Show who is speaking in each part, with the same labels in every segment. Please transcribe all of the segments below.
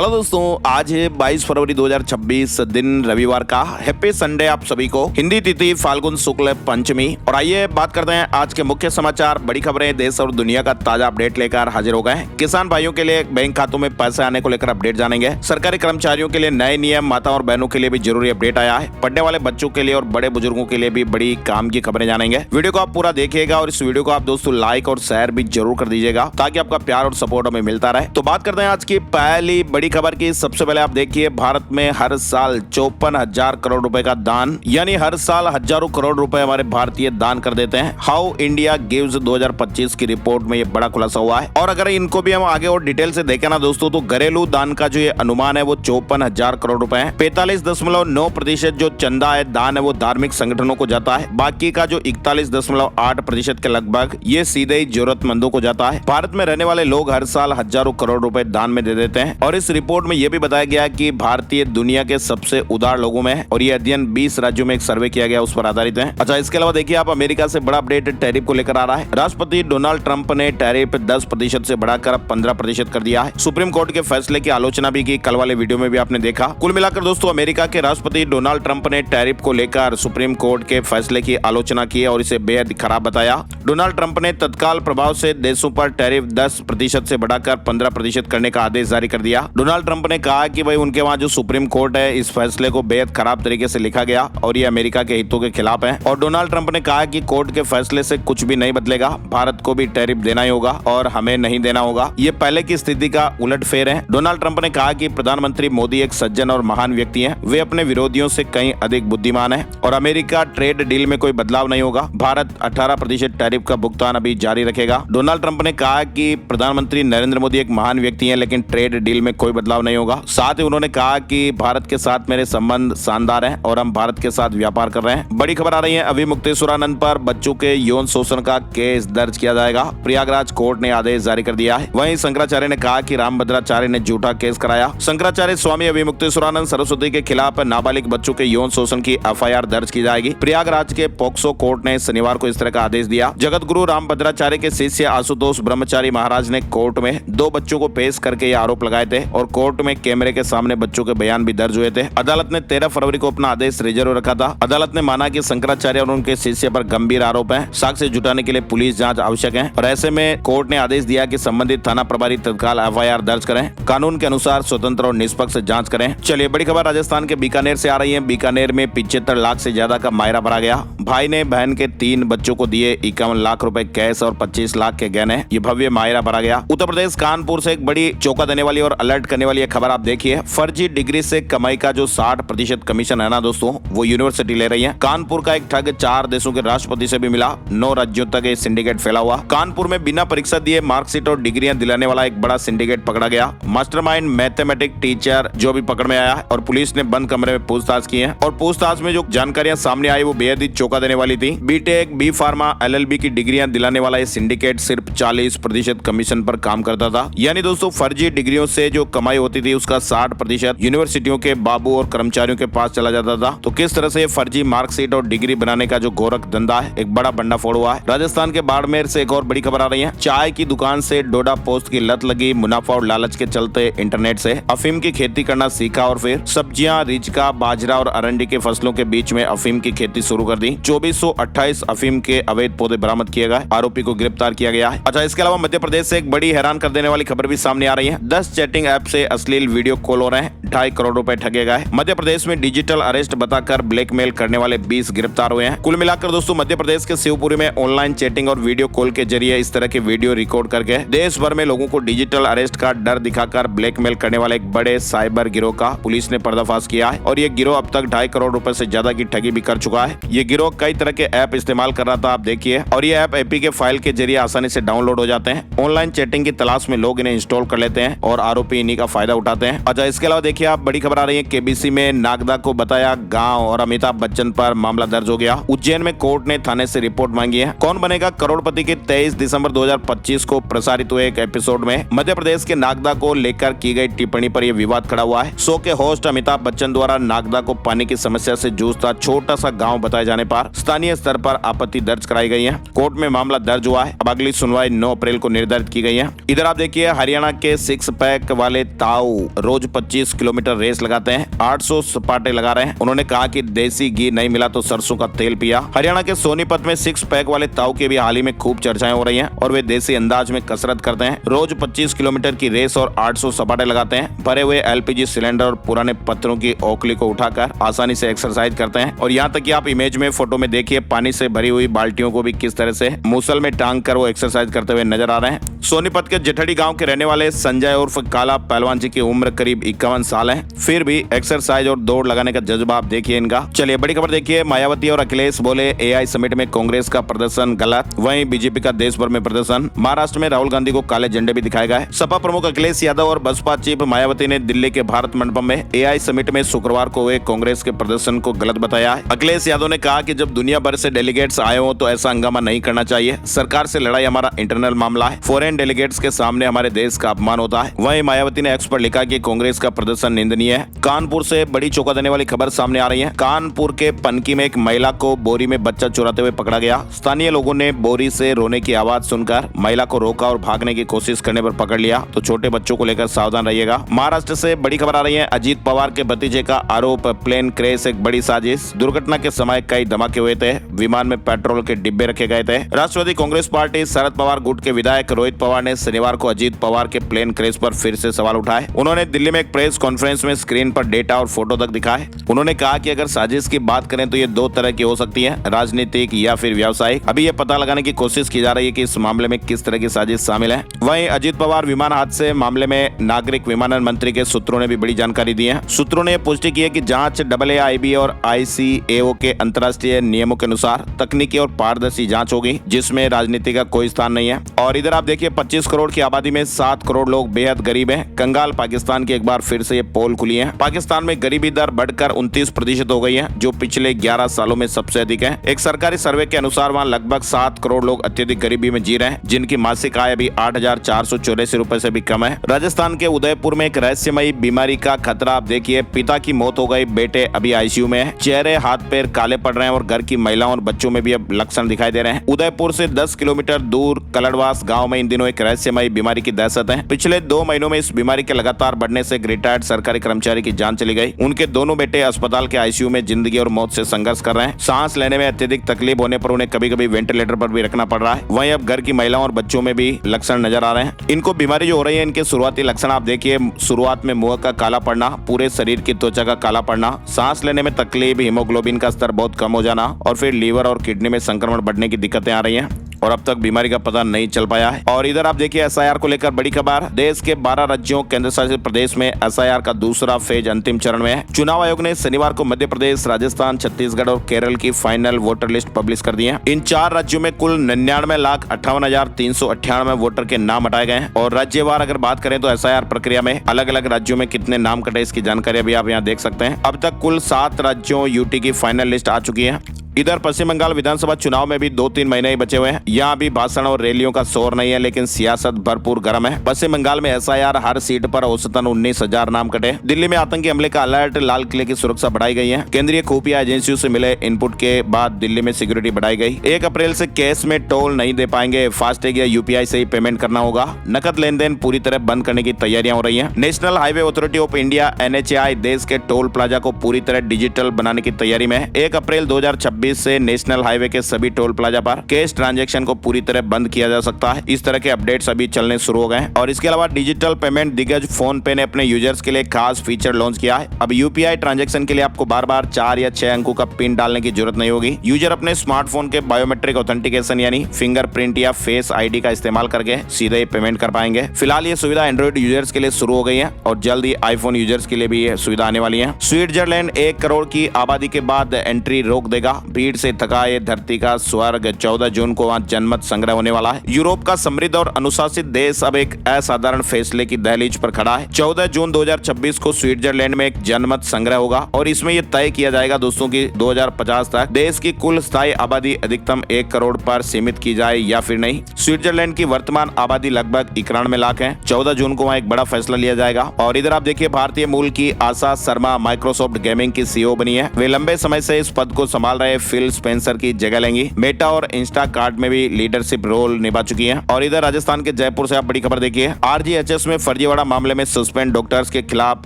Speaker 1: Hello दोस्तों, आज है 22 फरवरी 2026 दिन रविवार का। हैप्पी संडे आप सभी को। हिंदी तिथि फाल्गुन शुक्ल पंचमी। और आइए बात करते हैं आज के मुख्य समाचार, बड़ी खबरें, देश और दुनिया का ताजा अपडेट लेकर हाजिर हो गए हैं। किसान भाइयों के लिए बैंक खातों में पैसे आने को लेकर अपडेट जानेंगे। सरकारी कर्मचारियों के लिए नए नियम, माता और बहनों के लिए भी जरूरी अपडेट आया है। पढ़ने वाले बच्चों के लिए और बड़े बुजुर्गों के लिए भी बड़ी काम की खबरें जानेंगे। वीडियो को आप पूरा देखिएगा और इस वीडियो को आप दोस्तों लाइक और शेयर भी जरूर कर दीजिएगा ताकि आपका प्यार और सपोर्ट हमें मिलता रहे। तो बात करते हैं आज की पहली बड़ी खबर की। सबसे पहले आप देखिए, भारत में हर साल 54,000 करोड़ रुपए का दान, यानी हर साल हजारों करोड़ रुपए हमारे भारतीय दान कर देते हैं। हाउ इंडिया गिव्स 2025 की रिपोर्ट में ये बड़ा खुलासा हुआ है। और अगर इनको भी हम आगे और डिटेल से देखें ना दोस्तों, तो घरेलू दान का जो ये अनुमान है वो 54,000 करोड़ रुपए है। 45.9% जो चंदा है, दान है, वो धार्मिक संगठनों को जाता है। बाकी का जो 41.8% के लगभग ये सीधे ही जरूरतमंदों को जाता है। भारत में रहने वाले लोग हर साल हजारों करोड़ रुपए दान में दे देते हैं। और इस रिपोर्ट में यह भी बताया गया कि भारतीय दुनिया के सबसे उदार लोगों में है। और ये अध्ययन 20 राज्यों में एक सर्वे किया गया, उस पर आधारित है। अच्छा, इसके अलावा देखिए आप, अमेरिका से बड़ा अपडेट टैरिफ को लेकर आ रहा है। राष्ट्रपति डोनाल्ड ट्रंप ने टैरिफ 10% से बढ़ाकर 15% कर दिया है। सुप्रीम कोर्ट के फैसले की आलोचना भी की, कल वाले वीडियो में भी आपने देखा। कुल मिलाकर दोस्तों, अमेरिका के राष्ट्रपति डोनाल्ड ट्रंप ने टैरिफ को लेकर सुप्रीम कोर्ट के फैसले की आलोचना की और इसे बेहद खराब बताया। डोनाल्ड ट्रंप ने तत्काल प्रभाव से देशों पर टैरिफ 10% से बढ़ाकर 15% करने का आदेश जारी कर दिया। डोनाल्ड ट्रंप ने कहा कि भाई उनके वहां जो सुप्रीम कोर्ट है, इस फैसले को बेहद खराब तरीके से लिखा गया और ये अमेरिका के हितों के खिलाफ है। और डोनाल्ड ट्रंप ने कहा कि कोर्ट के फैसले से कुछ भी नहीं बदलेगा, भारत को भी टैरिफ देना ही होगा और हमें नहीं देना होगा। ये पहले की स्थिति का उलटफेर है। डोनाल्ड ट्रंप ने कहा कि प्रधानमंत्री मोदी एक सज्जन और महान व्यक्ति हैं। वे अपने विरोधियों से कहीं अधिक बुद्धिमान है और अमेरिका ट्रेड डील में कोई बदलाव नहीं होगा। भारत 18% टैरिफ का भुगतान अभी जारी रखेगा। डोनाल्ड ट्रंप ने कहा कि प्रधानमंत्री नरेंद्र मोदी एक महान व्यक्ति हैं, लेकिन ट्रेड डील में कोई बदलाव नहीं होगा। साथ ही उन्होंने कहा कि भारत के साथ मेरे संबंध शानदार हैं और हम भारत के साथ व्यापार कर रहे हैं। बड़ी खबर आ रही है, अभी मुक्तेश्वरानंद पर बच्चों के यौन शोषण का केस दर्ज किया जाएगा। प्रयागराज कोर्ट ने आदेश जारी कर दिया है। वहीं शंकराचार्य ने कहा कि रामभद्राचार्य ने झूठा केस कराया। शंकराचार्य स्वामी अभी मुक्तेश्वरानंद सरस्वती के खिलाफ नाबालिग बच्चों के यौन शोषण की FIR दर्ज की जाएगी। प्रयागराज के पोक्सो कोर्ट ने शनिवार को इस तरह का आदेश दिया। जगत गुरु रामभद्राचार्य के शिष्य आशुतोष ब्रह्मचारी महाराज ने कोर्ट में 2 बच्चों को पेश करके ये आरोप लगाए थे और कोर्ट में कैमरे के सामने बच्चों के बयान भी दर्ज हुए थे। अदालत ने 13 फरवरी को अपना आदेश रिजर्व रखा था। अदालत ने माना कि शंकराचार्य और उनके शिष्य पर गंभीर आरोप हैं। साक्ष्य जुटाने के लिए पुलिस जांच आवश्यक है और ऐसे में कोर्ट ने आदेश दिया कि संबंधित थाना प्रभारी तत्काल FIR दर्ज करें, कानून के अनुसार स्वतंत्र और निष्पक्ष जांच करें। चलिए, बड़ी खबर राजस्थान के बीकानेर से आ रही है। बीकानेर में 75 लाख से ज्यादा का मायरा भरा गया। भाई ने बहन के 3 बच्चों को दिए 51 लाख रुपए कैश और 25 लाख के गहने। ये भव्य मायरा भरा गया। उत्तर प्रदेश कानपुर से एक बड़ी चौंका देने वाली और अलर्ट करने वाली खबर आप देखिए। फर्जी डिग्री से कमाई का जो 60% कमीशन है ना दोस्तों, वो यूनिवर्सिटी ले रही है। कानपुर का एक ठग 4 देशों के राष्ट्रपति से भी मिला। 9 राज्यों तक ये सिंडिकेट फैला हुआ। कानपुर में बिना परीक्षा दिए मार्कशीट और डिग्रियां दिलाने वाला एक बड़ा सिंडिकेट पकड़ा गया। मास्टरमाइंड मैथमेटिक्स टीचर जो भी पकड़ में आया है और पुलिस ने बंद कमरे में पूछताछ की है। और पूछताछ में जो जानकारियां सामने आई वो बेहद ही चौंका देने वाली थी। बीटेक, बी फार्मा, LLB की डिग्रियां दिलाने वाला ये सिंडिकेट सिर्फ 40% कमीशन पर काम करता था। यानी दोस्तों, फर्जी डिग्रियों से जो कमाई होती थी उसका 60% यूनिवर्सिटियों के बाबू और कर्मचारियों के पास चला जाता था। तो किस तरह से फर्जी मार्कशीट और डिग्री बनाने का जो गोरख धंधा है, एक बड़ा भंडाफोड़ हुआ है। राजस्थान के बाड़मेर से एक और बड़ी खबर आ रही है। चाय की दुकान से डोडा पोस्ट की लत लगी। मुनाफा और लालच के चलते इंटरनेट से अफीम की खेती करना सीखा और फिर सब्जियां, रिचका, बाजरा और अरंडी के फसलों के बीच में अफीम की खेती शुरू कर दी। 2428 अफीम के अवैध पौधे बरामद किए गए। आरोपी को गिरफ्तार किया गया है। अच्छा, इसके अलावा मध्य प्रदेश से एक बड़ी हैरान कर देने वाली खबर भी सामने आ रही है। 10 चैटिंग ऐप से अश्लील वीडियो कॉल हो रहे हैं। 2.5 करोड़ रुपए ठगे गए। मध्य प्रदेश में डिजिटल अरेस्ट बताकर ब्लैकमेल करने वाले 20 गिरफ्तार हुए हैं। कुल मिलाकर दोस्तों, मध्य प्रदेश के शिवपुरी में ऑनलाइन चैटिंग और वीडियो कॉल के जरिए इस तरह के वीडियो रिकॉर्ड करके देश भर में लोगों को डिजिटल अरेस्ट का डर दिखाकर ब्लैकमेल करने वाले एक बड़े साइबर गिरोह का पुलिस ने पर्दाफाश किया है। और ये गिरोह अब तक 2.5 करोड़ रुपए से ज्यादा की ठगी भी कर चुका है। ये गिरोह कई तरह के ऐप इस्तेमाल कर रहा था, आप देखिए। और ये ऐप APK फाइल के जरिए आसानी से डाउनलोड हो जाते हैं। ऑनलाइन चैटिंग की तलाश में लोग इन्हें इंस्टॉल कर लेते हैं और आरोपी इन्हीं का फायदा उठाते हैं। अच्छा, इसके अलावा देखिए देखिए आप, बड़ी खबर आ रही है केबीसी में। नागदा को बताया गांव और अमिताभ बच्चन पर मामला दर्ज हो गया। उज्जैन में कोर्ट ने थाने से रिपोर्ट मांगी है। कौन बनेगा करोड़पति के 23 दिसंबर 2025 को प्रसारित हुए एक एपिसोड में मध्य प्रदेश के नागदा को लेकर की गई टिप्पणी पर यह विवाद खड़ा हुआ है। शो के होस्ट अमिताभ बच्चन द्वारा नागदा को पानी की समस्या से जूझता छोटा सा गाँव बताए जाने पर स्थानीय स्तर पर आपत्ति दर्ज कराई गई है। कोर्ट में मामला दर्ज हुआ है। अब अगली सुनवाई 9 अप्रैल को निर्धारित की गई है। इधर आप देखिए, हरियाणा के 6 पैक वाले ताऊ रोज 25 किलोमीटर रेस लगाते हैं, 800 सपाटे लगा रहे हैं। उन्होंने कहा कि देसी घी नहीं मिला तो सरसों का तेल पिया। हरियाणा के सोनीपत में 6 पैक वाले ताऊ की भी हाल ही में खूब चर्चाएं हो रही हैं और वे देसी अंदाज में कसरत करते हैं। रोज 25 किलोमीटर की रेस और 800 सपाटे लगाते हैं। भरे हुए एलपीजी सिलेंडर और पुराने पत्थरों की ओखली को उठाकर आसानी से एक्सरसाइज करते हैं। और यहाँ तक कि आप इमेज में, फोटो में देखिए, पानी से भरी हुई बाल्टियों को भी किस तरह से मुसल में टांग कर वो एक्सरसाइज करते हुए नजर आ रहे हैं। सोनीपत के जेठड़ी गांव के रहने वाले संजय उर्फ काला पहलवान जी की उम्र करीब 51 साल है, फिर भी एक्सरसाइज और दौड़ लगाने का जज्बा आप देखिए इनका। चलिए बड़ी खबर देखिए, मायावती और अखिलेश बोले एआई समिट में कांग्रेस का प्रदर्शन गलत, वहीं बीजेपी का देश भर में प्रदर्शन। महाराष्ट्र में राहुल गांधी को काले झंडे भी दिखाए गए। सपा प्रमुख अखिलेश यादव और बसपा चीफ मायावती ने दिल्ली के भारत मंडपम में एआई समिट में शुक्रवार को हुए कांग्रेस के प्रदर्शन को गलत बताया है। अखिलेश यादव ने कहा कि जब दुनिया भर से डेलीगेट्स आए हो तो ऐसा हंगामा नहीं करना चाहिए। सरकार से लड़ाई हमारा इंटरनल मामला है, फॉरेन डेलीगेट्स के सामने हमारे देश का अपमान होता है। वहीं मायावती ने एक्स पर लिखा कि कांग्रेस का प्रदर्शन निंदनीय है। कानपुर से बड़ी चौंका देने वाली खबर सामने आ रही है। कानपुर के पनकी में एक महिला को बोरी में बच्चा चुराते हुए पकड़ा गया। स्थानीय लोगों ने बोरी से रोने की आवाज सुनकर महिला को रोका और भागने की कोशिश करने पर पकड़ लिया। तो छोटे बच्चों को लेकर सावधान रहिएगा। महाराष्ट्र से बड़ी खबर आ रही है। अजीत पवार के भतीजे का आरोप, प्लेन क्रैश एक बड़ी साजिश। दुर्घटना के समय कई धमाके हुए थे, विमान में पेट्रोल के डिब्बे रखे गए थे। राष्ट्रवादी कांग्रेस पार्टी शरद पवार गुट के विधायक रोहित पवार ने शनिवार को अजीत पवार के प्लेन क्रैश पर फिर से सवाल उठाए। उन्होंने दिल्ली में एक प्रेस कॉन्फ्रेंस में स्क्रीन पर डेटा और फोटो तक दिखाए। उन्होंने कहा कि अगर साजिश की बात करें तो ये 2 तरह की हो सकती है, राजनीतिक या फिर व्यावसायिक। अभी ये पता लगाने की कोशिश की जा रही है कि इस मामले में किस तरह की साजिश शामिल है। वहीं अजीत पवार विमान हादसे मामले में नागरिक विमानन मंत्री के सूत्रों ने भी बड़ी जानकारी दी है। सूत्रों ने पुष्टि की है कि जांच AAIB और ICAO के अंतर्राष्ट्रीय नियमों के अनुसार तकनीकी और पारदर्शी जांच होगी, जिसमें राजनीति का कोई स्थान नहीं है। और इधर आप देखिए, 25 करोड़ की आबादी में 7 करोड़ लोग बेहद गरीब हैं। कंगाल पाकिस्तान की एक बार फिर से ये पोल खुली है। पाकिस्तान में गरीबी दर बढ़कर 29% हो गई है, जो पिछले 11 सालों में सबसे अधिक है। एक सरकारी सर्वे के अनुसार वहाँ लगभग 7 करोड़ लोग अत्यधिक गरीबी में जी रहे हैं, जिनकी मासिक आय अभी 8,484 रुपए से भी कम है। राजस्थान के उदयपुर में एक रहस्यमयी बीमारी का खतरा आप देखिए, पिता की मौत हो गई, बेटे अभी ICU में है। चेहरे हाथ पैर काले पड़ रहे हैं और घर की महिलाओं और बच्चों में भी अब लक्षण दिखाई दे रहे हैं। उदयपुर से 10 किलोमीटर दूर कलड़वास गाँव में इन दिनों एक रहस्यमयी बीमारी की दहशत है। पिछले 2 महीनों में इस बीमारी के लगातार बढ़ने से रिटायर्ड सरकारी कर्मचारी की जान चली गई। उनके दोनों बेटे अस्पताल के ICU में जिंदगी और मौत से संघर्ष कर रहे हैं। सांस लेने में अत्यधिक तकलीफ होने पर उन्हें कभी-कभी वेंटिलेटर पर भी रखना पड़ रहा है। वहीं अब घर की महिलाओं और बच्चों में भी लक्षण नजर आ रहे हैं। इनको बीमारी जो हो रही है, इनके शुरुआती लक्षण आप देखिए, शुरुआत में मुंह का काला पड़ना, पूरे शरीर की त्वचा का काला पड़ना, सांस लेने में तकलीफ, हीमोग्लोबिन का स्तर बहुत कम हो जाना और फिर लीवर और किडनी में संक्रमण बढ़ने की दिक्कतें आ रही हैं। और अब तक बीमारी का पता नहीं चल पाया है। और इधर आप देखिए, SIR को लेकर बड़ी खबर। देश के 12 राज्यों केंद्र शासित प्रदेश में SIR का दूसरा फेज अंतिम चरण में है। चुनाव आयोग ने शनिवार को मध्य प्रदेश, राजस्थान, छत्तीसगढ़ और केरल की फाइनल वोटर लिस्ट पब्लिश कर दी है। इन 4 राज्यों में कुल 99,58,398 वोटर के नाम हटाए गए हैं। और राज्यवार अगर बात करें तो SIR प्रक्रिया में अलग अलग राज्यों में कितने नाम कटे, इसकी जानकारी भी आप यहाँ देख सकते हैं। अब तक कुल 7 राज्यों UT की फाइनल लिस्ट आ चुकी है। इधर पश्चिम बंगाल विधानसभा चुनाव में भी 2-3 महीने ही बचे हुए हैं। यहाँ भी भाषण और रैलियों का शोर नहीं है, लेकिन सियासत भरपूर गर्म है। पश्चिम बंगाल में SIR हर सीट पर औसतन 19,000 नाम कटे। दिल्ली में आतंकी हमले का अलर्ट, लाल किले की सुरक्षा बढ़ाई गई है। केंद्रीय खुफिया एजेंसियों से मिले इनपुट के बाद दिल्ली में सिक्योरिटी बढ़ाई गई। 1 अप्रैल से कैश में टोल नहीं दे पाएंगे, फास्टैग या UPI से ही पेमेंट करना होगा। नकद लेन देन पूरी तरह बंद करने की तैयारियां हो रही है। National highway authority of India NHAI देश के टोल प्लाजा को पूरी तरह डिजिटल बनाने की तैयारी में है। 1 अप्रैल 2026 से नेशनल हाईवे के सभी टोल प्लाजा पर कैश ट्रांजैक्शन को पूरी तरह बंद किया जा सकता है। इस तरह के अपडेट्स अभी चलने शुरू हो गए हैं। और इसके अलावा डिजिटल पेमेंट दिग्गज फोन पे ने अपने यूजर्स के लिए खास फीचर लॉन्च किया है। अब UPI ट्रांजैक्शन के लिए आपको बार-बार 4 या 6 अंकों का पिन डालने की जरूरत नहीं होगी। यूजर अपने स्मार्टफोन के बायोमेट्रिक ऑथेंटिकेशन यानी फिंगरप्रिंट या फेस ID का इस्तेमाल करके सीधे ही पेमेंट कर पाएंगे। फिलहाल ये सुविधा एंड्रॉइड यूजर्स के लिए शुरू हो गई है और जल्द ही iPhone यूजर्स के लिए भी ये सुविधा आने वाली है। स्विट्जरलैंड 1 करोड़ की आबादी के बाद एंट्री रोक देगा। भीड़ से थका ये धरती का स्वर्ग। 14 जून को वहाँ जनमत संग्रह होने वाला है। यूरोप का समृद्ध और अनुशासित देश अब एक असाधारण फैसले की दहलीज पर खड़ा है। 14 जून 2026 को स्विट्जरलैंड में एक जनमत संग्रह होगा और इसमें यह तय किया जाएगा दोस्तों की 2050 तक देश की कुल स्थायी आबादी अधिकतम 1 करोड़ पर सीमित की जाए या फिर नहीं। स्विट्जरलैंड की वर्तमान आबादी लगभग 91 लाख है। 14 जून को वहाँ एक बड़ा फैसला लिया जाएगा। और इधर आप देखिए भारतीय मूल की आशा शर्मा माइक्रोसॉफ्ट गेमिंग की सीईओ बनी है। वे लंबे समय से इस पद को संभाल रहे फिल स्पेंसर की जगह लेंगी। मेटा और इंस्टाकार्ट में भी लीडरशिप रोल निभा चुकी है। और इधर राजस्थान के जयपुर से आप बड़ी खबर देखिए। आरजीएचएस में फर्जीवाड़ा मामले में सस्पेंड डॉक्टर्स के खिलाफ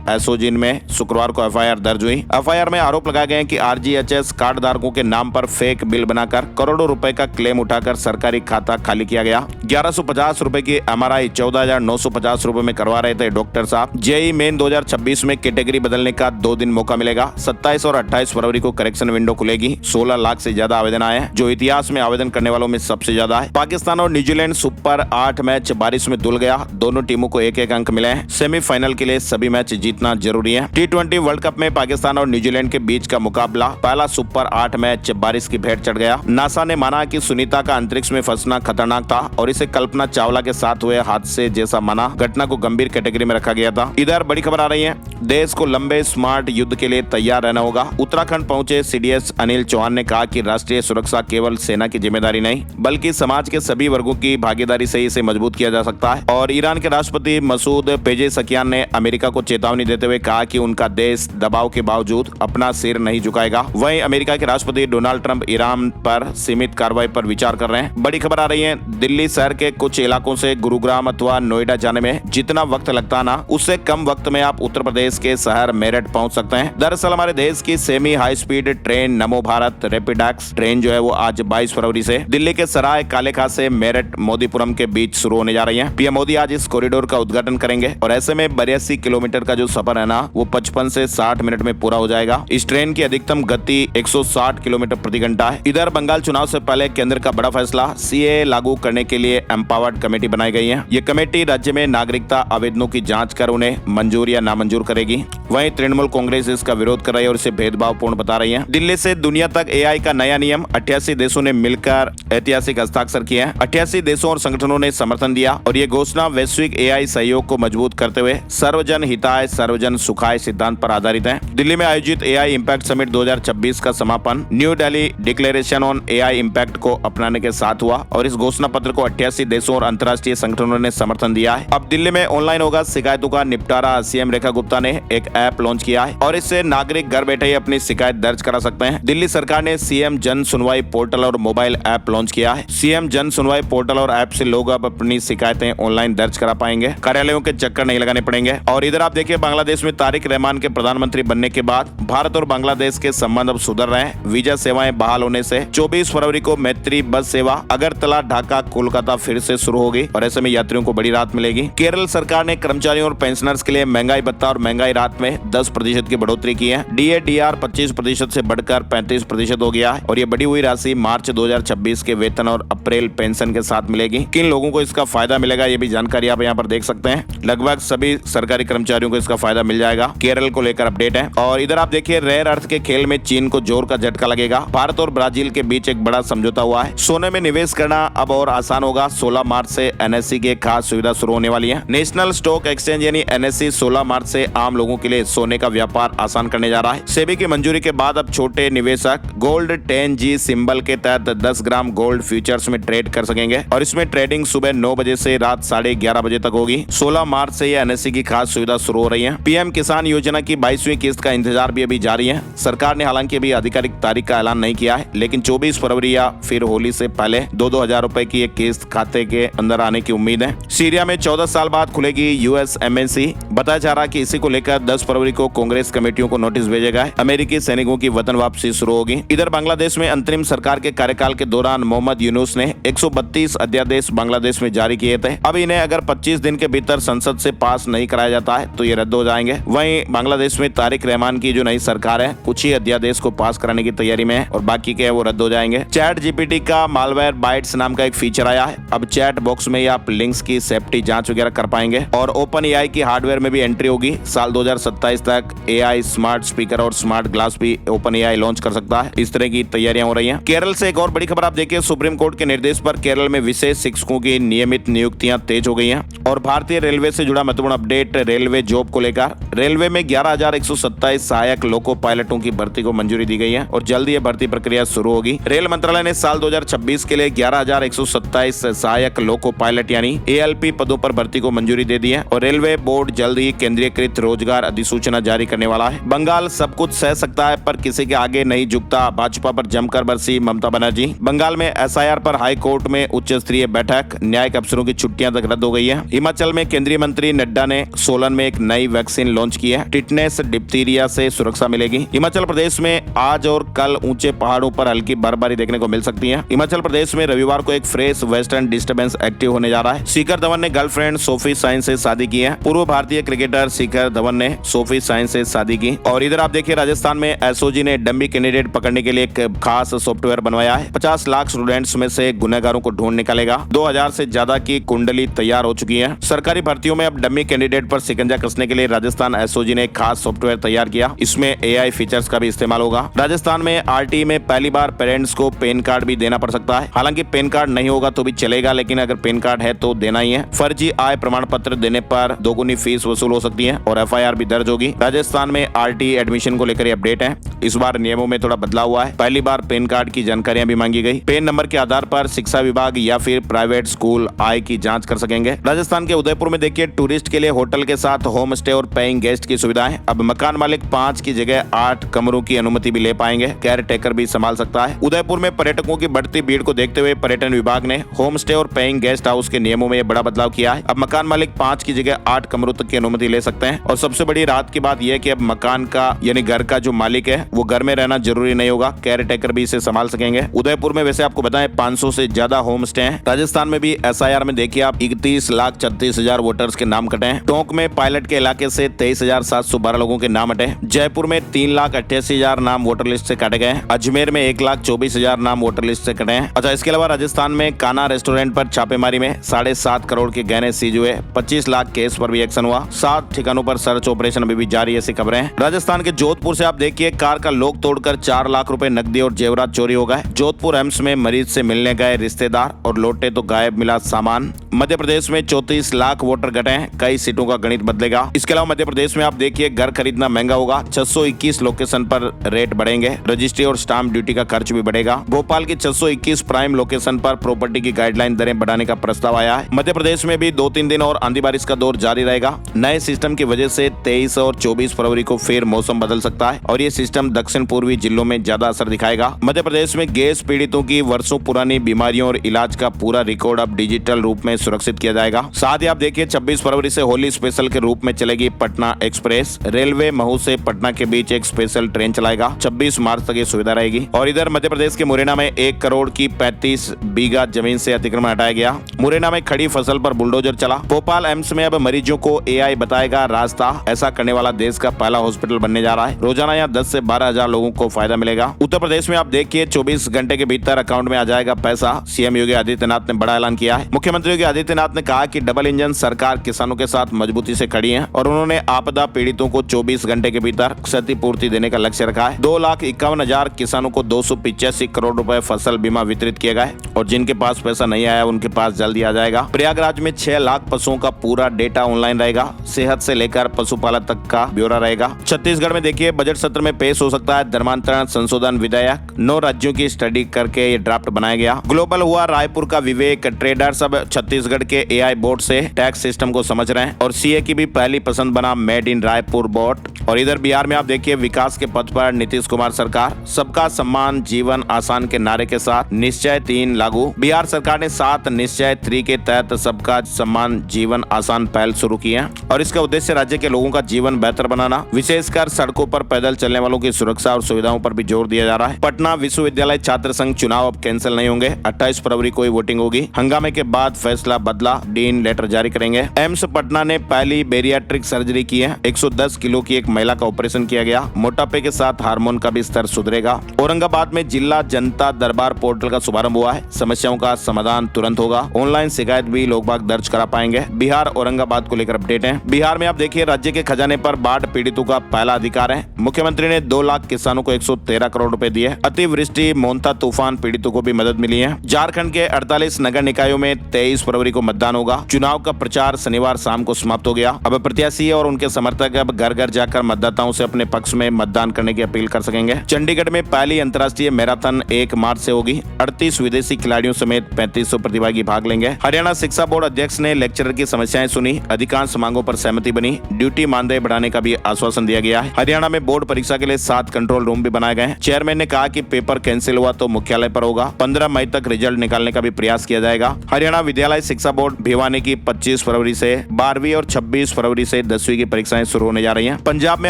Speaker 1: एसओजी में शुक्रवार को एफआईआर दर्ज हुई। एफआईआर में आरोप लगाए गए कि आरजीएचएस कार्ड धारकों के नाम पर फेक बिल बनाकर करोड़ों रुपए का क्लेम उठाकर सरकारी खाता खाली किया गया। 1150 रुपए की एमआरआई 14,950 रुपए में करवा रहे थे डॉक्टर साहब। जेई मेन 2026 में कैटेगरी बदलने का 2 दिन मौका मिलेगा। 27 और 28 फरवरी को करेक्शन विंडो खुलेगी। 16 लाख से ज्यादा आवेदन आए हैं, जो इतिहास में आवेदन करने वालों में सबसे ज्यादा है। पाकिस्तान और न्यूजीलैंड सुपर 8 मैच बारिश में धुल गया। दोनों टीमों को एक एक अंक मिले हैं। सेमीफाइनल के लिए सभी मैच जीतना जरूरी है। T20 वर्ल्ड कप में पाकिस्तान और न्यूजीलैंड के बीच का मुकाबला पहला सुपर 8 मैच बारिश की भेंट चढ़ गया। नासा ने माना कि सुनीता का अंतरिक्ष में फंसना खतरनाक था और इसे कल्पना चावला के साथ हुए हादसे जैसा माना। घटना को गंभीर कैटेगरी में रखा गया था। इधर बड़ी खबर आ रही है, देश को लंबे स्मार्ट युद्ध के लिए तैयार रहना होगा। उत्तराखंड पहुंचे सीडीएस अनिल चौहान ने कहा कि राष्ट्रीय सुरक्षा केवल सेना की जिम्मेदारी नहीं, बल्कि समाज के सभी वर्गों की भागीदारी से इसे मजबूत किया जा सकता है। और ईरान के राष्ट्रपति मसूद पेजेशकियान ने अमेरिका को चेतावनी देते हुए कहा कि उनका देश दबाव के बावजूद अपना सिर नहीं झुकाएगा। वहीं अमेरिका के राष्ट्रपति डोनाल्ड ट्रंप ईरान पर सीमित कार्रवाई पर विचार कर रहे हैं। बड़ी खबर आ रही है, दिल्ली शहर के कुछ इलाकों से गुरुग्राम अथवा नोएडा जाने में जितना वक्त लगता ना, उससे कम वक्त में आप उत्तर प्रदेश के शहर मेरठ पहुंच सकते हैं। दरअसल हमारे देश की सेमी हाई स्पीड ट्रेन नमो भारत रैपिडेक्स ट्रेन जो है वो आज 22 फरवरी से दिल्ली के सराय काले खां से मेरठ मोदीपुरम के बीच शुरू होने जा रही है। पीएम मोदी आज इस कॉरिडोर का उद्घाटन करेंगे और ऐसे में 82 किलोमीटर का जो सफर है ना, वो 55 से 60 मिनट में पूरा हो जाएगा। इस ट्रेन की अधिकतम गति 160 किलोमीटर प्रति घंटा है। इधर बंगाल चुनाव से पहले केंद्र का बड़ा फैसला, सीए लागू करने के लिए एम्पावर्ड कमेटी बनाई गई है। ये कमेटी राज्य में नागरिकता आवेदनों की जांच कर उन्हें मंजूर या नामंजूर करेगी। वहीं तृणमूल कांग्रेस इसका विरोध कर रही है और इसे भेदभावपूर्ण बता रही है। दिल्ली से दुनिया तक एआई का नया नियम, 88 देशों ने मिलकर ऐतिहासिक हस्ताक्षर किए हैं। 88 देशों और संगठनों ने समर्थन दिया और ये घोषणा वैश्विक एआई सहयोग को मजबूत करते हुए सर्वजन हिताय सर्वजन सुखाय सिद्धांत पर आधारित है। दिल्ली में आयोजित एआई इम्पैक्ट समिट 2026 का समापन new Delhi declaration on AI impact को अपनाने के साथ हुआ और इस घोषणा पत्र को 88 देशों और अंतर्राष्ट्रीय संगठनों ने समर्थन दिया है। अब दिल्ली में ऑनलाइन होगा शिकायतों का निपटारा। सीएम रेखा गुप्ता ने एक ऐप लॉन्च किया है और इससे नागरिक घर बैठे ही अपनी शिकायत दर्ज करा सकते हैं। दिल्ली सरकार ने सीएम जन सुनवाई पोर्टल और मोबाइल ऐप लॉन्च किया है। सीएम जन सुनवाई पोर्टल और ऐप से लोग अब अपनी शिकायतें ऑनलाइन दर्ज करा पाएंगे। कार्यालयों के चक्कर नहीं लगाने पड़ेंगे। और इधर आप देखिए, बांग्लादेश में तारिक रहमान के प्रधानमंत्री बनने के बाद भारत और बांग्लादेश के संबंध अब सुधर रहे हैं। वीजा सेवाएं बहाल होने से 24 फरवरी को मैत्री बस सेवा अगरतला, ढाका, कोलकाता फिर से शुरू होगी और ऐसे में यात्रियों को बड़ी राहत मिलेगी। केरल सरकार ने कर्मचारियों और पेंशनर्स के लिए महंगाई भत्ता और महंगाई राहत में 10% की बढ़ोतरी की है। डीए-डीआर 25% से बढ़कर 35% हो गया है और ये बढ़ी हुई राशि मार्च 2026 के वेतन और अप्रैल पेंशन के साथ मिलेगी। किन लोगों को इसका फायदा मिलेगा, ये भी जानकारी आप यहाँ पर देख सकते हैं। लगभग सभी सरकारी कर्मचारियों को इसका फायदा मिल जाएगा। केरल को लेकर अपडेट है। और इधर आप देखिए, रेयर अर्थ के खेल में चीन को जोर का झटका लगेगा। भारत और ब्राजील के बीच एक बड़ा समझौता हुआ है। सोने में निवेश करना अब और आसान होगा। 16 मार्च से एनएससी की एक खास सुविधा शुरू होने वाली है। नेशनल स्टॉक एक्सचेंज यानी एनएससी 16 मार्च से आम लोगों के लिए सोने का व्यापार आसान करने जा रहा है। सेबी की मंजूरी के बाद अब छोटे निवेशक गोल्ड 10G सिंबल के तहत 10 ग्राम गोल्ड फ्यूचर्स में ट्रेड कर सकेंगे और इसमें ट्रेडिंग सुबह 9 बजे से रात 11:30 बजे तक होगी। 16 मार्च से यह एनएससी की खास सुविधा शुरू हो रही है। पीएम किसान योजना की 22वीं किस्त का इंतजार भी अभी जारी है। सरकार ने हालांकि अभी आधिकारिक तारीख का ऐलान नहीं किया है, लेकिन 24 फरवरी या फिर होली से पहले 2-2 हजार रुपए की एक किस्त खाते के अंदर आने की उम्मीद है। सीरिया में 14 साल बाद खुलेगी यूएस एम्बेसी। बताया जा रहा है कि इसी को लेकर 10 फरवरी को कांग्रेस कमेटियों को नोटिस भेजा गया है। अमेरिकी सैनिकों की वतन वापसी शुरू होगी। इधर बांग्लादेश में अंतरिम सरकार के कार्यकाल के दौरान मोहम्मद यूनुस ने 132 अध्यादेश बांग्लादेश में जारी किए थे। अब इन्हें अगर 25 दिन के भीतर संसद से पास नहीं कराया जाता है तो ये रद्द हो जाएंगे। वहीं बांग्लादेश में तारिक रहमान की जो नई सरकार है कुछ ही अध्यादेश को पास कराने की तैयारी में है और बाकी के वो रद्द हो जाएंगे। चैट जीपीटी का मालवेयर बाइट्स नाम का एक फीचर आया है। अब चैट बॉक्स में आप लिंक्स की सेफ्टी जांच वगैरह कर पाएंगे और ओपन एआई की हार्डवेयर में भी एंट्री होगी। साल 2027 तक एआई स्मार्ट स्पीकर और स्मार्ट ग्लास भी ओपन एआई लॉन्च कर सकता है। इस तरह की तैयारियां हो रही हैं। केरल से एक और बड़ी खबर आप देखिए, सुप्रीम कोर्ट के निर्देश पर केरल में विशेष शिक्षकों की नियमित नियुक्तियां तेज हो गई हैं। और भारतीय रेलवे से जुड़ा महत्वपूर्ण अपडेट रेलवे जॉब को लेकर। रेलवे में 11,127 सहायक लोको पायलटों की भर्ती को मंजूरी दी गई है और जल्द ये भर्ती प्रक्रिया शुरू होगी। रेल मंत्रालय ने साल 2026 के लिए 11,127 सहायक लोको पायलट यानी एएलपी पदों पर भर्ती को मंजूरी दे दी है और रेलवे बोर्ड जल्द ही केंद्रीयकृत रोजगार अधिसूचना जारी करने वाला है। बंगाल सब कुछ सह सकता है पर किसी के आगे नहीं झुकता, भाजपा पर जमकर बरसी ममता बनर्जी। बंगाल में एसआईआर पर हाई कोर्ट में उच्च स्तरीय बैठक, न्यायिक अफसरों की छुट्टियां तक रद्द हो गई है। हिमाचल में केंद्रीय मंत्री नड्डा ने सोलन में एक नई वैक्सीन लॉन्च की है। टिटनेस डिप्थीरिया से सुरक्षा मिलेगी। हिमाचल प्रदेश में आज और कल ऊंचे पहाड़ों पर हल्की बर्फबारी देखने को मिल सकती है। हिमाचल प्रदेश में रविवार को एक फ्रेश वेस्टर्न डिस्टर्बेंस एक्टिव होने जा रहा है। शिखर धवन ने गर्लफ्रेंड सोफी साइन से शादी की है। पूर्व भारतीय क्रिकेटर शिखर धवन ने सोफी साइन से शादी की। और इधर आप देखिए, राजस्थान में एसओजी ने डम्मी कैंडिडेट पकड़ने के लिए एक खास सॉफ्टवेयर बनवाया है। 50 लाख स्टूडेंट्स में से गुनहगारों को ढूंढ निकालेगा। 2000 से ज्यादा की कुंडली तैयार हो चुकी है। सरकारी भर्तियों में अब डम्मी कैंडिडेट पर शिकंजा कसने के लिए राजस्थान एसओजी ने एक खास सॉफ्टवेयर तैयार किया। इसमें एआई फीचर्स का भी इस्तेमाल होगा। राजस्थान में आरटीई में पहली बार पेरेंट्स को पैन कार्ड भी देना पड़ सकता है। हालांकि पैन कार्ड नहीं होगा तो भी चलेगा, लेकिन अगर पैन कार्ड है तो देना ही है। फर्जी आय प्रमाण पत्र देने पर दोगुनी फीस वसूल हो सकती है और एफआईआर भी दर्ज होगी। राजस्थान में आरटीई एडमिशन को लेकर अपडेट है। इस बार नियमों में थोड़ा बदलाव हुआ है। पहली बार पैन कार्ड की जानकारियां भी मांगी गई। पैन नंबर के आधार पर शिक्षा विभाग या फिर प्राइवेट स्कूल आय की जांच कर सकेंगे। राजस्थान के उदयपुर में देखिए, टूरिस्ट के लिए होटल के साथ होम स्टे और पेइंग गेस्ट की सुविधाएं। अब मकान मालिक 5 की जगह 8 कमरों की अनुमति भी ले पाएंगे। केयर टेकर भी संभाल सकता है। उदयपुर में पर्यटकों की बढ़ती भीड़ को देखते हुए पर्यटन विभाग ने होम स्टे और पेइंग गेस्ट हाउस के नियमों में बड़ा बदलाव किया है। अब मकान मालिक 5 की जगह 8 कमरों तक की अनुमति ले सकते हैं। और सबसे बड़ी राहत की बात यह है कि अब मकान का यानी घर का जो मालिक है वो घर में रहना जरूरी नहीं होगा। केयर टेकर भी इसे संभाल सकेंगे। उदयपुर में वैसे आपको बताएं 500 से ज्यादा होम स्टे हैं। राजस्थान में भी एसआईआर में देखिए आप 31,36,000 वोटर्स के नाम कटे हैं। टोंक में पायलट के इलाके से 23,712 लोगों के नाम हटे। जयपुर में 3,88,000 नाम वोटर लिस्ट से काटे गए। अजमेर में 1,24,000 नाम वोटर लिस्ट से कटे हैं। अच्छा, इसके अलावा राजस्थान में काना रेस्टोरेंट पर छापेमारी में 7.5 करोड़ के गहने सीज हुए। 25 लाख केस पर भी एक्शन हुआ। 7 ठिकानों पर सर्च ऑपरेशन अभी भी जारी, ऐसी खबरें हैं। राजस्थान के जोधपुर से आप देखिए, कार का लॉक तोड़कर 4 लाख रुपए नकदी और जेवरात चोरी हो गए। जोधपुर एम्स में मरीज से मिलने गए रिश्तेदार और लौटे तो गायब मिला सामान। मध्य प्रदेश में 34 लाख वोटर घटे हैं। कई सीटों का गणित बदलेगा। इसके अलावा मध्य प्रदेश में आप देखिए, घर खरीदना महंगा होगा। 621 लोकेशन पर रेट बढ़ेंगे। रजिस्ट्री और स्टाम्प ड्यूटी का खर्च भी बढ़ेगा। भोपाल की 621 प्राइम लोकेशन पर प्रॉपर्टी की गाइडलाइन दरें बढ़ाने का प्रस्ताव आया है। मध्य प्रदेश में भी 2-3 दिन और आंधी बारिश का दौर जारी रहेगा। नए सिस्टम की वजह से 23 और 24 फरवरी को फिर मौसम बदल सकता है और ये सिस्टम दक्षिण पूर्वी जिलों में ज्यादा असर दिखाएगा। मध्य प्रदेश में गैस पीड़ितों की वर्षों पुरानी बीमारियों और इलाज का पूरा रिकॉर्ड अब डिजिटल रूप में सुरक्षित किया जाएगा। साथ ही आप देखिए, 26 फरवरी से होली स्पेशल के रूप में चलेगी पटना एक्सप्रेस। रेलवे महू से पटना के बीच एक स्पेशल ट्रेन चलाएगा। 26 मार्च तक ये सुविधा रहेगी। और इधर मध्य प्रदेश के मुरैना में 1 करोड़ की 35 बीघा जमीन से अतिक्रमण हटाया गया। मुरैना में खड़ी फसल पर बुलडोजर चला। भोपाल एम्स में अब मरीजों को एआई बताएगा रास्ता। ऐसा करने वाला देश का पहला हॉस्पिटल बनने जा रहा है। रोजाना यहाँ 10 से 12 हजार लोगों को फायदा मिलेगा। उत्तर प्रदेश में आप देखिए, 24 घंटे के भीतर अकाउंट में आ जाएगा पैसा। सीएम योगी आदित्यनाथ ने बड़ा ऐलान किया है। मुख्यमंत्री योगी आदित्यनाथ ने कहा कि डबल इंजन सरकार किसानों के साथ मजबूती से खड़ी है और उन्होंने आपदा पीड़ितों को 24 घंटे के भीतर क्षतिपूर्ति देने का लक्ष्य रखा है। 2,51,000 किसानों को 285 करोड़ रुपए फसल बीमा वितरित किए गए और जिनके पास पैसा नहीं आया उनके पास जल्दी आ जाएगा। प्रयागराज में 6 लाख पशुओं का पूरा डेटा ऑनलाइन रहेगा। सेहत से लेकर पशुपालन तक का ब्यौरा रहेगा। छत्तीसगढ़ में देखिए, बजट सत्र में पेश हो सकता है धर्मांतरण संशोधन विधेयक। 9 राज्यों की स्टडी करके ये ड्राफ्ट बनाया गया। ग्लोबल हुआ रायपुर का विवेक। ट्रेडर्स अब छत्तीसगढ़ के एआई बोर्ड से टैक्स सिस्टम को समझ रहे हैं और सीए की भी पहली पसंद बना मेड इन रायपुर बोट। और इधर बिहार में आप देखिए विकास के पथ पर नीतीश कुमार सरकार, सबका सम्मान जीवन आसान के नारे के साथ निश्चय 3 लागू। बिहार सरकार ने 7 निश्चय 3 के तहत सबका सम्मान जीवन आसान पहल शुरू की है और इसका उद्देश्य राज्य के लोगों का जीवन बेहतर बनाना, विशेषकर सड़कों पर पैदल चलने वालों की सुरक्षा और सुविधाओं पर भी जोर दिया जा रहा है। पटना विश्वविद्यालय छात्र संघ चुनाव अब कैंसिल नहीं होंगे, 28 फरवरी को ही वोटिंग होगी। हंगामे के बाद फैसला बदला, डीन लेटर जारी करेंगे। एम्स पटना ने पहली बेरियाट्रिक सर्जरी की है, 110 किलो की एक महिला का ऑपरेशन किया गया। मोटापे के साथ हार्मोन का भी स्तर सुधरेगा। औरंगाबाद में जिला जनता दरबार पोर्टल का शुभारंभ हुआ है, समस्याओं का समाधान तुरंत होगा। ऑनलाइन शिकायत भी लोग बाग दर्ज करा पाएंगे। बिहार औरंगाबाद को लेकर अपडेट है। बिहार में आप देखिए राज्य के खजाने पर बाढ़ पीड़ितों का पहला अधिकार है। मुख्यमंत्री ने 2 लाख किसानों को 113 करोड़ रुपए दिए। अतिवृष्टि मोन्ता तूफान पीड़ितों को भी मदद मिली है। झारखंड के 48 नगर निकायों में 23 फरवरी को मतदान होगा। चुनाव का प्रचार शनिवार शाम को समाप्त हो गया। अब प्रत्याशी और उनके समर्थक अब घर घर जाकर मतदाताओं से अपने पक्ष में मतदान करने की अपील कर सकेंगे। चंडीगढ़ में पहली अंतर्राष्ट्रीय मैराथन 1 मार्च से होगी। 38 विदेशी खिलाड़ियों समेत 3500 प्रतिभागी भाग लेंगे। हरियाणा शिक्षा बोर्ड अध्यक्ष ने लेक्चरर की समस्याएं सुनी, अधिकांश मांगों पर सहमति बनी। ड्यूटी मानदेय बढ़ाने का भी आश्वासन दिया गया है। हरियाणा में बोर्ड परीक्षा के लिए 7 कंट्रोल रूम भी बनाए गए हैं। चेयरमैन ने कहा कि पेपर कैंसिल हुआ तो मुख्यालय पर होगा। 15 मई तक रिजल्ट निकालने का भी प्रयास किया जाएगा। हरियाणा विद्यालय शिक्षा बोर्ड भिवानी की 25 फरवरी से 12वीं और 26 फरवरी से 10वीं की परीक्षाएं शुरू होने जा रही हैं। पंजाब में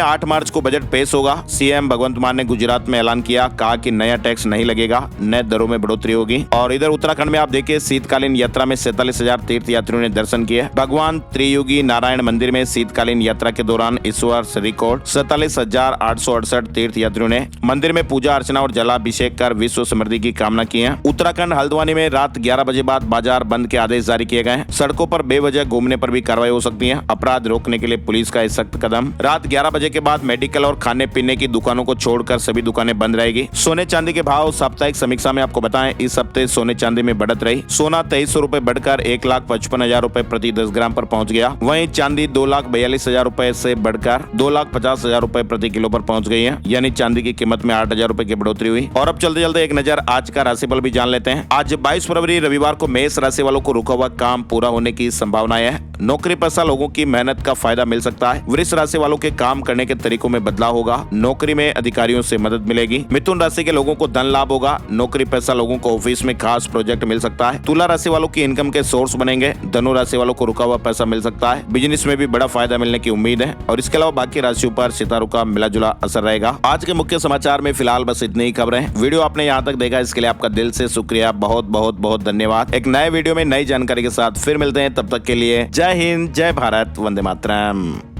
Speaker 1: 8 मार्च को बजट पेश होगा। सीएम भगवंत मान ने गुजरात में ऐलान किया, कहा कि नया टैक्स नहीं लगेगा, नए दरों में बढ़ोतरी होगी। और इधर उत्तराखंड में आप देखिए शीतकालीन यात्रा में 47,000 तीर्थ यात्रियों ने दर्शन किए। भगवान त्रियुगी नारायण मंदिर में शीतकालीन यात्रा के दौरान इस वर्ष रिकॉर्ड 47,868 तीर्थ यात्रियों ने मंदिर में पूजा अर्चना और जलाभिषेक कर विश्व समृद्धि की कामना की है। उत्तराखंड हल्द्वानी में रात 11 बजे बाद बाजार बंद के आदेश जारी किए गए हैं। सड़कों पर बेवजह घूमने पर भी कार्रवाई हो सकती है। अपराध रोकने के लिए पुलिस का सख्त कदम। रात 11 बजे के बाद मेडिकल और खाने पीने की दुकानों को छोड़कर सभी दुकानें बंद रहेगी। सोने चांदी के भाव साप्ताहिक समीक्षा में आपको बताएं, इस हफ्ते सोने चांदी में बढ़त रही। सोना 2300 रुपए बढ़कर 1,55,000 रुपए प्रति 10 ग्राम पर पहुंच गया। वहीं चांदी 2,42,000 रुपए से बढ़कर 2,50,000 रुपए प्रति किलो पर पहुंच गई है, यानी चांदी की कीमत में 8,000 रुपए की बढ़ोतरी हुई। और अब चलते चलते एक नजर आज का राशिफल भी जान लेते हैं। आज 22 फरवरी रविवार को मेष राशि वालों को रुका हुआ काम पूरा होने की संभावनाएं है। नौकरी पेशा लोगों की मेहनत का फायदा मिल सकता है। वृष राशि वालों के काम करने के तरीकों में बदलाव होगा। नौकरी में अधिकारियों से मदद मिलेगी। मिथुन राशि के लोगों को धन लाभ होगा। नौकरी पेशा लोगों को ऑफिस में खास प्रोजेक्ट मिल सकता है। तुला राशि वालों की इनकम के सोर्स बनेंगे। धनु राशि वालों को रुका हुआ पैसा मिल सकता है। बिजनेस में भी बड़ा फायदा मिलने की उम्मीद है। और इसके अलावा बाकी राशियों पर सितारों का मिला जुला असर रहेगा। आज के मुख्य समाचार में फिलहाल बस इतनी ही खबरें। वीडियो आपने यहाँ तक देखा, इसके लिए आपका दिल से शुक्रिया। बहुत बहुत बहुत धन्यवाद। एक नए वीडियो में नई जानकारी के साथ फिर मिलते हैं। तब तक के लिए जय हिंद, जय भारत, वंदे मातरम।